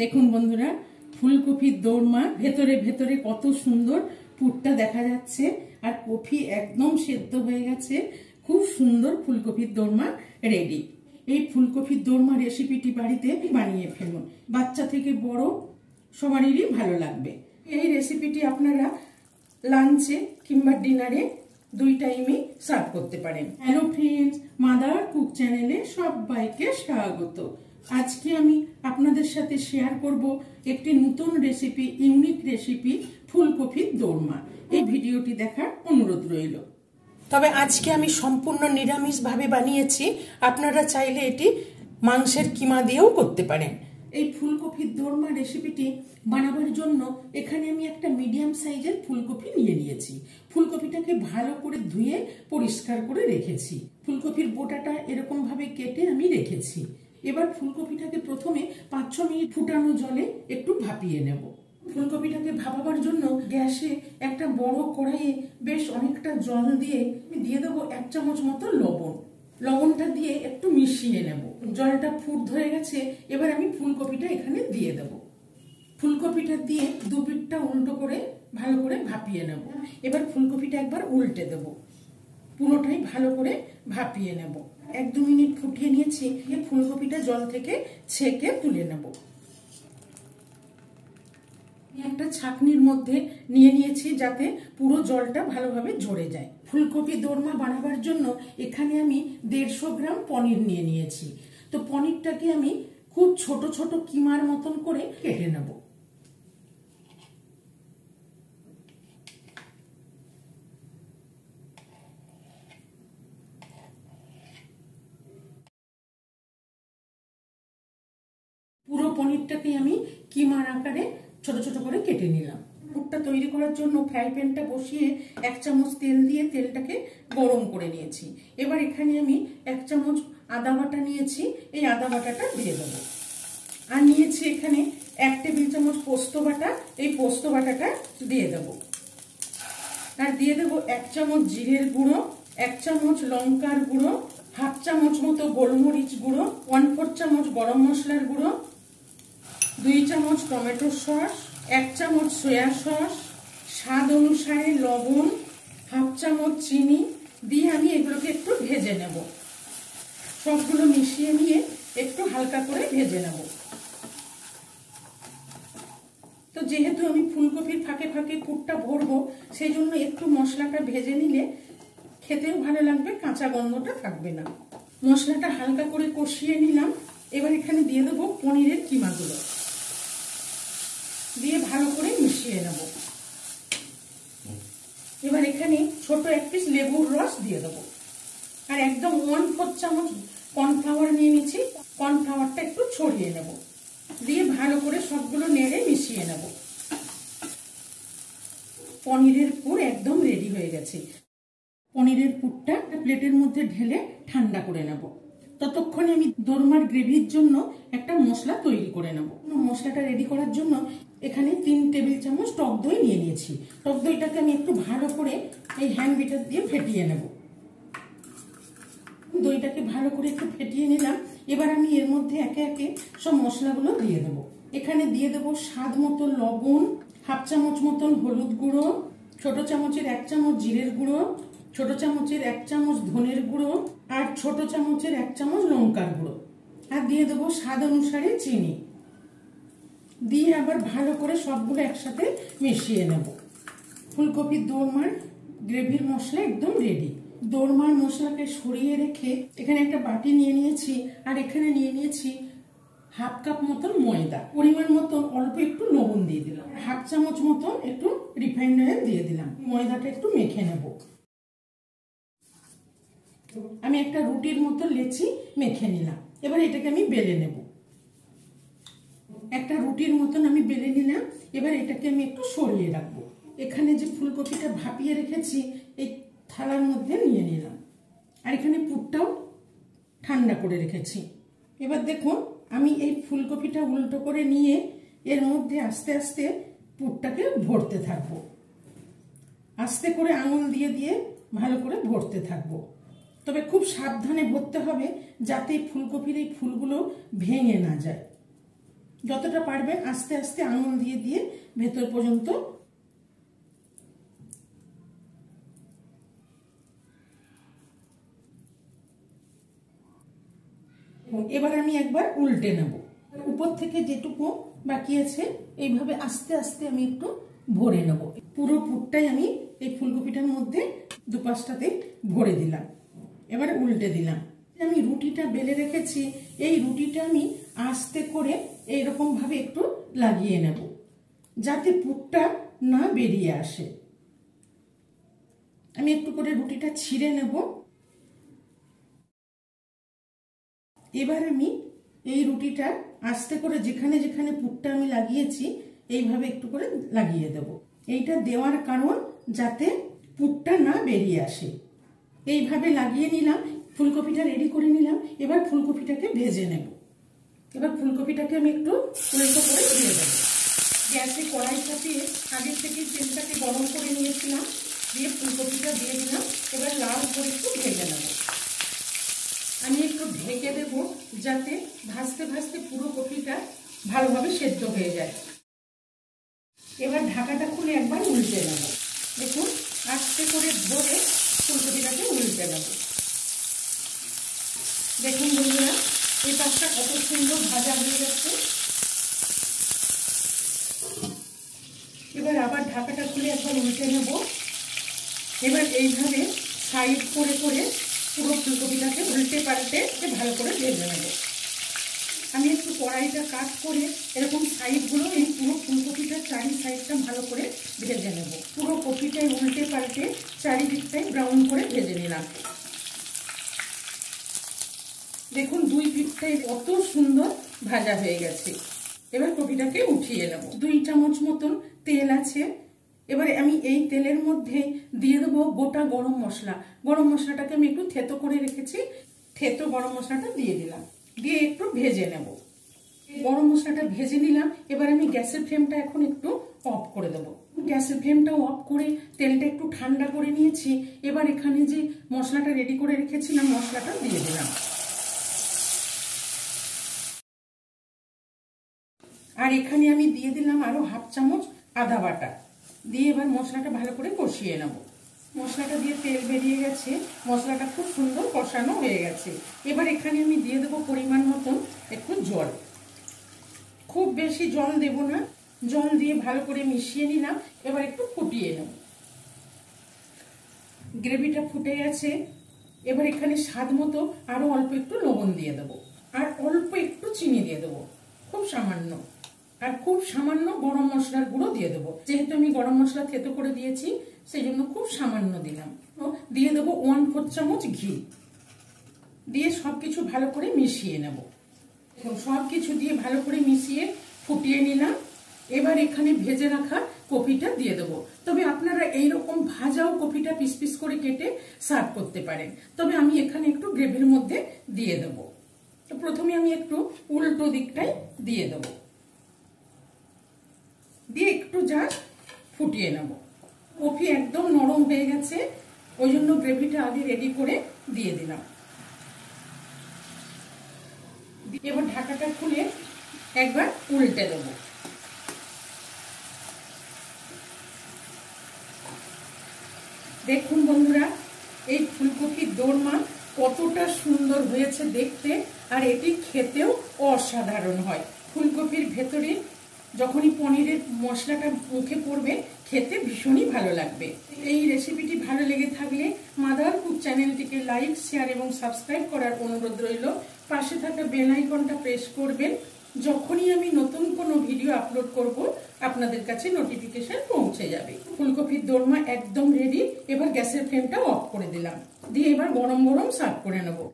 দেখুন বন্ধুরা, ফুলকপির দোরমা ভেতরে ভেতরে কত সুন্দর পুরটা দেখা যাচ্ছে, আর কফি একদম সেদ্ধ হয়ে গেছে। খুব সুন্দর ফুলকপির দোরমা রেডি। এই ফুলকপির দোরমা রেসিপিটি বাড়িতে বানিয়ে ফেলুন, বাচ্চা থেকে বড় সবারই ভালো লাগবে। এই রেসিপিটি আপনারা লাঞ্চে কিংবা ডিনারে দুই টাইমই সার্ভ করতে পারেন। হ্যালো ফ্রেন্ডস, মাদার কুক চ্যানেলে সবাইকে স্বাগত। আজকে আমি আপনাদের সাথে শেয়ার করব একটি নতুন রেসিপি, ইউনিক রেসিপি, ফুলকপির দোরমা। এই ভিডিওটি দেখার অনুরোধ রইল। তবে আজকে আমি সম্পূর্ণ নিরামিষভাবে বানিয়েছি, আপনারা চাইলে এটি মাংসের কিমা দিয়েও করতে পারেন। এই ফুলকপির দোরমা রেসিপিটি বানাবার জন্য এখানে আমি একটা মিডিয়াম সাইজের ফুলকপি নিয়ে নিয়েছি। ফুলকপিটাকে ভালো করে ধুয়ে পরিষ্কার করে রেখেছি। ফুলকপির বোটাটা এরকম ভাবে কেটে আমি রেখেছি। এবার ফুলকপিটাকে প্রথমে 5-6 মিনিট ফুটানো জলে একটু ভাপিয়ে নেব। ফুলকপিটাকে ভাপাবার জন্য গ্যাসে একটা বড় কড়াইয়ে বেশ অনেকটা জল দিয়ে দেবো 1 চামচ মতো লবণ। লবণটা দিয়ে একটু মিশিয়ে নেব। জলটা ফুট ধরে গেছে, এবার আমি ফুলকপিটা এখানে দিয়ে দেব। ফুলকপিটা দিয়ে দু পিঠটা উল্টো করে ভালো করে ভাপিয়ে নেব। এবার ফুলকপিটা একবার উল্টে দেব, পুরোটাই ভালো করে ভাপিয়ে নেব। 1-2 মিনিট ফুটিয়ে নিয়েছি। ফুলকপিটা জল থেকে ছেঁকে তুলে নেব। একটা ছাঁকনির মধ্যে নিয়ে নিয়েছি যাতে পুরো জলটা ভালোভাবে ঝরে যায়। ফুলকপি দোরমা বানাবার জন্য এখানে আমি 150 গ্রাম পনির নিয়ে নিয়েছি। তো পনিরটাকে আমি খুব ছোট ছোট কিমার মতন করে কেটে নেব। পুরো পনিরটাকে আমি কিমার আকারে ছোট ছোট করে কেটে নিলাম। পুরটা তৈরি করার জন্য ফ্রাই প্যানটা বসিয়ে 1 চামচ তেল দিয়ে তেলটাকে গরম করে নিয়েছি। এবার এখানে আমি 1 চামচ আদা বাটা নিয়েছি, এই আদা বাটাটা দিয়ে দেবো। আর নিয়েছি এখানে 1 টেবিল চামচ পোস্ত বাটা, এই পোস্ত বাটাটা দিয়ে দেবো। আর দিয়ে দেবো 1 চামচ জিরের গুঁড়ো, 1 চামচ লঙ্কার গুঁড়ো, 1/2 চামচ মতো গোলমরিচ গুঁড়ো, 1/4 চামচ গরম মশলার গুঁড়ো, 2 চামচ টমেটো সস, 1 চামচ সয়া সস, স্বাদ অনুসারে লবণ, 1/2 চামচ চিনি দিয়ে আমি এগুলোকে একটু ভেজে নেব। সবগুলো মিশিয়ে নিয়ে একটু হালকা করে ভেজে নেব। তো যেহেতু আমি ফুলকপির ফাঁকে ফাঁকে পুরটা ভরবো, সেই জন্য একটু মশলাটা ভেজে নিলে খেতেও ভালো লাগবে, কাঁচা গন্ধটা থাকবে না। মশলাটা হালকা করে কষিয়ে নিলাম। এবার এখানে দিয়ে দেবো পনিরের কিমাগুলো, দিয়ে ভালো করে মিশিয়ে নেব। এবার এখানে ছোট 1 পিস লেবুর রস দিয়ে দেবো। আর একদম 1/4 চামচ কর্নফ্লাওয়ার নিয়ে নিচ্ছি। কর্নফ্লাওয়ারটা একটু ছড়িয়ে নেব, দিয়ে ভালো করে সবগুলো নেড়ে মিশিয়ে নেব। পনিরের পুর একদম রেডি হয়ে গেছে। পনিরের পুরটা প্লেটের মধ্যে ঢেলে ঠান্ডা করে নেব। ততক্ষণে আমি দোরমার গ্রেভির জন্য একটা মশলা তৈরি করে নেব। মশলাটা রেডি করার জন্য এখানে 3 টেবিল চামচ টক দই নিয়ে নিয়েছি। টক দইটাকে আমি একটু ভালো করে এই হ্যান্ড বিটার দিয়ে ফেটিয়ে নেব। দইটাকে ভালো করে একটু ফেটিয়ে নিলাম। এবার আমি এর মধ্যে একে একে সব মশলাগুলো দিয়ে দেবো। এখানে দিয়ে দেবো স্বাদ মতো লবণ, 1/2 চামচ মতন হলুদ গুঁড়ো, ছোট চামচের 1 চামচ জিরের গুঁড়ো, ছোট চামচের 1 চামচ ধনের গুঁড়ো, আর ছোট চামচের 1 চামচ লঙ্কার গুঁড়ো। আর দিয়ে দেবো স্বাদ অনুসারে চিনি দিয়ে আবার ভালো করে সবগুলো একসাথে মিশিয়ে নেব। ফুলকপির দোরমার গ্রেভির মশলা একদম রেডি। দোরমার মশলাকে সরিয়ে রেখে এখানে একটা বাটি নিয়ে নিয়েছি। আর এখানে নিয়ে নিয়েছি 1/2 কাপ মতন ময়দা। পরিমাণ মতন অল্প একটু লবণ দিয়ে দিলাম। 1/2 চামচ মতন একটু রিফাইন্ড অয়েল দিয়ে দিলাম। ময়দাটা একটু মেখে নেব। আমি একটা রুটির মতো লেচি মেখে নিলাম। এবার এটাকে আমি বেলে নেব। একটা রুটির মতন আমি বেলে নিলাম। এবার এটাকে আমি একটু সরিয়ে রাখবো। এখানে যে ফুলকপিটা ভাপিয়ে রেখেছি এই থালার মধ্যে নিয়ে নিলাম। আর এখানে পুরটাও ঠান্ডা করে রেখেছি। এবার দেখুন, আমি এই ফুলকপিটা উল্টো করে নিয়ে এর মধ্যে আস্তে আস্তে পুরটাকে ভরতে থাকবো। আস্তে করে আঙুল দিয়ে দিয়ে ভালো করে ভরতে থাকবো। তবে খুব সাবধানে ভরতে হবে যাতে ফুলকপির এই ফুলগুলো ভেঙে না যায়। যতটা পারবেন আস্তে আস্তে আঙুল দিয়ে দিয়ে ভেতর পর্যন্ত। এবার আমি একবার উল্টে নেব। উপর থেকে যেটুকু বাকি আছে এইভাবে আস্তে আস্তে আমি একটু ভরে নেব। পুরো পুরটাই আমি এই ফুলকপিটার মধ্যে দুপাশটাতে ভরে দিলাম। এবারে উল্টে দিলাম। আমি রুটিটা বেলে রেখেছি, এই রুটিটা আমি আস্তে করে এইরকম ভাবে একটু লাগিয়ে নেব যাতে পুরটা না বেরিয়ে আসে। আমি একটু করে রুটিটা ছিঁড়ে নেব। এবার আমি এই রুটিটা আস্তে করে যেখানে যেখানে পুরটা আমি লাগিয়েছি এইভাবে একটু করে লাগিয়ে দেব। এইটা দেওয়ার কারণ যাতে পুরটা না বেরিয়ে আসে। এইভাবে লাগিয়ে নিলাম, ফুলকপিটা রেডি করে নিলাম। এবার ফুলকপিটাকে ভেজে নেব। এবার ফুলকপিটাকে আমি একটু উল্টো করে দিয়ে দেবো। গ্যাসে কড়াই চাপিয়ে আগে থেকে তেলটাকে গরম করে নিয়েছিলাম, দিয়ে ফুলকপিটা দিয়ে দিলাম। এবার লাল করে একটু ভেজে নেব। আমি একটু ঢেকে দেব যাতে ভাজতে ভাজতে পুরো কপিটা ভালোভাবে সেদ্ধ হয়ে যায়। এবার ঢাকাটা খুলে একবার উল্টে নেব। দেখুন আস্তে করে ধরে ফুলকপিটাকে উল্টে নেব। দেখুন বন্ধুরা, এই পাশটা কত সুন্দর ভাজা হয়ে গেছে। এবার আবার ঢাকাটা খুলে একবার উল্টে নেব। এবার এইভাবে সাইড করে করে পুরো ফুলকপিটাকে উল্টে পাল্টে ভালো করে ভেজে নেব। আমি একটু কড়াইটা কাট করে এরকম সাইডগুলো এই পুরো ফুলকপিটার চারি সাইডটা ভালো করে ভেজে নেব। পুরো কপিটাই উল্টে পাল্টে চারিদিকটাই ব্রাউন করে ভেজে নিলাম। দেখুন দুই পিঠটাই কত সুন্দর ভাজা হয়ে গেছে। এবার কপিটাকে উঠিয়ে নেব। 2 চামচ মতন তেল আছে। এবারে আমি এই তেলের মধ্যে দিয়ে দেবো গোটা গরম মশলা। গরম মশলাটাকে আমি একটু থেতো করে রেখেছি, থেতো গরম মশলাটা দিয়ে দিলাম। দিয়ে একটু ভেজে নেব। গরম মশলাটা ভেজে নিলাম। এবার আমি গ্যাসের ফ্লেমটা এখন একটু অফ করে দেবো। গ্যাসের ফ্লেমটা অফ করে তেলটা একটু ঠান্ডা করে নিয়েছি। এবার এখানে যে মশলাটা রেডি করে রেখেছিলাম মশলাটা দিয়ে দিলাম। আর এখানে আমি দিয়ে দিলাম আরো 1/2 চামচ আদা বাটা। দিয়ে এবার মশলাটা ভালো করে কষিয়ে নেব। মশলাটা দিয়ে তেল বেরিয়ে গেছে, মশলাটা খুব সুন্দর কষানো হয়ে গেছে। এবার এখানে আমি দিয়ে দেবো পরিমাণ মতন একটু জল। খুব বেশি জল দেব না। জল দিয়ে ভালো করে মিশিয়ে নিলাম। এবার একটু ফুটিয়ে নেব। গ্রেভিটা ফুটে গেছে। এবার এখানে স্বাদ মতো আরো অল্প একটু লবণ দিয়ে দেবো, আর অল্প একটু চিনি দিয়ে দেবো, খুব সামান্য। আর খুব সামান্য গরম মশলার গুঁড়ো দিয়ে দেবো। যেহেতু আমি গরম মশলা থেতো করে দিয়েছি সেই জন্য খুব সামান্য দিলাম। দিয়ে দেবো 1/4 চামচ ঘি। দিয়ে সবকিছু ভালো করে মিশিয়ে নেব। সবকিছু দিয়ে ভালো করে মিশিয়ে ফুটিয়ে নিলাম। এবার এখানে ভেজে রাখা কপিটা দিয়ে দেবো। তবে আপনারা এইরকম ভাজাও কপিটা পিস পিস করে কেটে সার্ভ করতে পারেন। তবে আমি এখানে একটু গ্রেভির মধ্যে দিয়ে দেবো। তো প্রথমে আমি একটু উল্টো দিকটাই দিয়ে দেবো। দিয়ে একটু জাস্ট ফুটিয়ে নেব। কপি একদম নরম হয়ে গেছে, ওই জন্য গ্রেভিটা আগে রেডি করে দিয়ে দিলাম। এবার ঢাকাটা খুলে একবার উল্টে দেব। দেখুন বন্ধুরা, এই ফুলকপির দোরমা কতটা সুন্দর হয়েছে দেখতে, আর এটি খেতেও অসাধারণ হয়। ফুলকপির ভেতরে যখনই পনিরের মশলাটা মুখে পড়বে খেতে ভীষণই ভালো লাগবে। এই রেসিপিটি ভালো লেগে থাকলে মাদার কুক চ্যানেলটিকে লাইক, শেয়ার এবং সাবস্ক্রাইব করার অনুরোধ রইল। পাশে থাকা বেল আইকনটা প্রেস করবেন। যখনই আমি নতুন কোনো ভিডিও আপলোড করব আপনাদের কাছে নোটিফিকেশন পৌঁছে যাবে। ফুলকপির দোরমা একদম রেডি। এবার গ্যাসের ফ্লেমটা অফ করে দিলাম। দিয়ে এবার গরম গরম সার্ভ করে নেব।